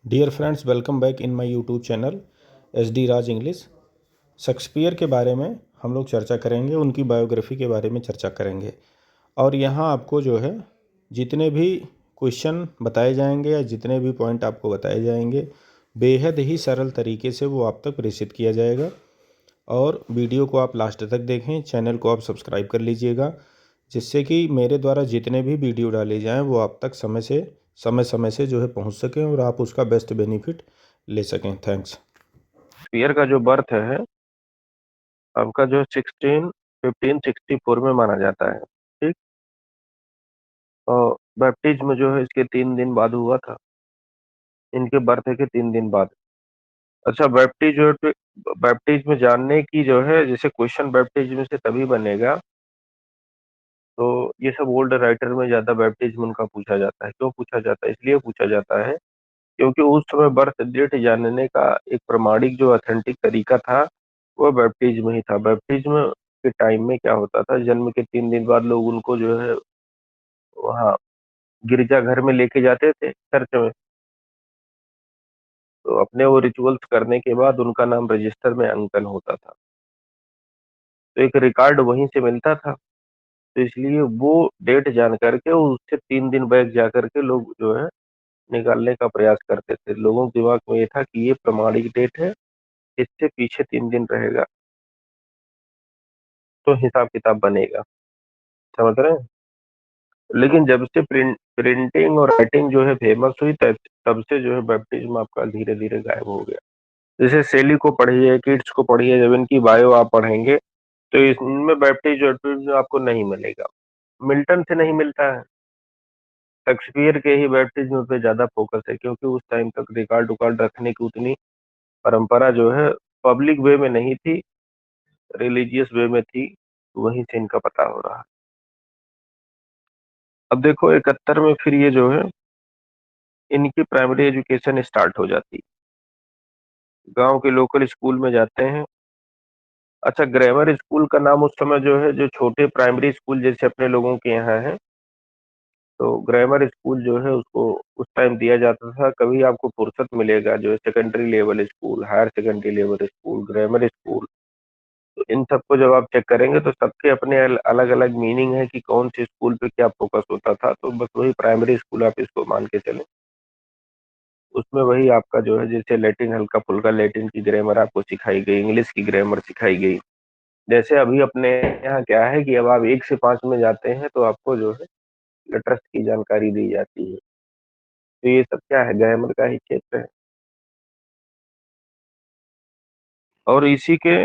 Dear friends, welcome back in my YouTube channel SD Raj English. Shakespeare के बारे में हम लोग चर्चा करेंगे, उनकी बायोग्राफी के बारे में चर्चा करेंगे। और यहाँ आपको जो है जितने भी क्वेश्चन बताए जाएंगे या जितने भी पॉइंट आपको बताए जाएंगे, बेहद ही सरल तरीके से वो आप तक प्रेषित किया जाएगा। और वीडियो को आप लास्ट तक देखें, चैनल को आप सब्सक्राइब कर लीजिएगा, जिससे कि मेरे द्वारा जितने भी वीडियो डाले जाएं वो आप तक समय से जो है पहुंच सकें और आप उसका बेस्ट बेनिफिट ले सकें। थैंक्स। शेक्सपियर का जो बर्थ है आपका जो 1564 में माना जाता है। ठीक। और बैप्टिज्म जो है इसके 3 दिन बाद हुआ था, इनके बर्थ के 3 दिन बाद। अच्छा, बैप्टिज्म जानने की जो है, जैसे क्वेश्चन बैप्टिज्म से तभी बनेगा, तो ये सब ओल्ड राइटर में ज्यादा बैप्टिज्म उनका पूछा जाता है। क्यों पूछा जाता है? इसलिए पूछा जाता है क्योंकि उस समय बर्थ डेट जानने का एक प्रमाणिक जो ऑथेंटिक तरीका था वो बैप्टिज्म ही था। बैप्टिज्म के टाइम में क्या होता था, जन्म के 3 दिन बाद लोग उनको जो है वहाँ गिरजाघर में लेके जाते थे, चर्च में। तो अपने वो रिचुअल्स करने के बाद उनका नाम रजिस्टर में अंकन होता था, तो एक रिकॉर्ड वहीं से मिलता था। तो इसलिए वो डेट जान करके उससे 3 दिन बैक जा करके लोग जो है निकालने का प्रयास करते थे। लोगों के दिमाग में ये था कि ये प्रमाणिक डेट है, इससे पीछे 3 दिन रहेगा तो हिसाब किताब बनेगा। समझ रहे हैं? लेकिन जब से प्रिंटिंग और राइटिंग जो है फेमस हुई, तब से जो है बैप्टिज्म आपका धीरे धीरे गायब हो गया। जैसे सेली को पढ़िए, किट्स को पढ़िए, जब इनकी बायो आप पढ़ेंगे तो इनमें बैप्टिज्म आपको नहीं मिलेगा। मिल्टन से नहीं मिलता है। शेक्सपियर के ही बैप्टिज्म पे ज्यादा फोकस है, क्योंकि उस टाइम तक रिकॉर्ड उकॉर्ड रखने की उतनी परंपरा जो है पब्लिक वे में नहीं थी, रिलीजियस वे में थी। वहीं से इनका पता हो रहा है। अब देखो 71 में फिर ये जो है इनकी प्राइमरी एजुकेशन स्टार्ट हो जाती, गांव के लोकल स्कूल में जाते हैं। अच्छा, ग्रामर स्कूल का नाम उस समय जो है, जो छोटे प्राइमरी स्कूल जैसे अपने लोगों के यहाँ है, तो ग्रामर स्कूल जो है उसको उस टाइम दिया जाता था। कभी आपको फुर्सत मिलेगा जो है secondary level school, higher secondary level school, grammar school, तो इन सबको जब आप चेक करेंगे तो सबके अपने अलग अलग मीनिंग है कि कौन से स्कूल पे क्या फोकस होता था। तो बस वही प्राइमरी स्कूल आप इसको मान के चलें। उसमें वही आपका जो है, जैसे लैटिन, हल्का फुल्का लैटिन की ग्रामर आपको सिखाई गई, इंग्लिश की ग्रामर सिखाई गई। जैसे अभी अपने यहाँ क्या है कि अब आप 1 से 5 में जाते हैं तो आपको जो है लेटर्स की जानकारी दी जाती है। तो ये सब क्या है, ग्रामर का ही क्षेत्र है। और इसी के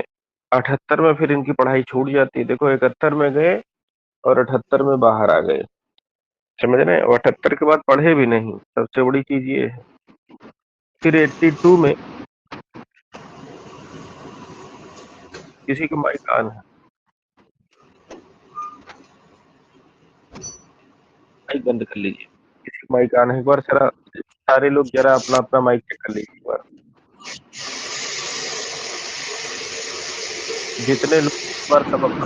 78 में फिर इनकी पढ़ाई छूट जाती है। देखो 71 में गए और 78 में बाहर आ गए। समझ रहे हैं? और 78 के बाद पढ़े भी नहीं, सबसे बड़ी चीज ये है। फिर 82 में किसी का माइक ऑन है, माइक बंद कर लीजिए। किसी का माइक ऑन है, एक बार सारे लोग जरा अपना अपना माइक चेक कर लीजिए एक बार। जितने लोग, एक बार सब अपना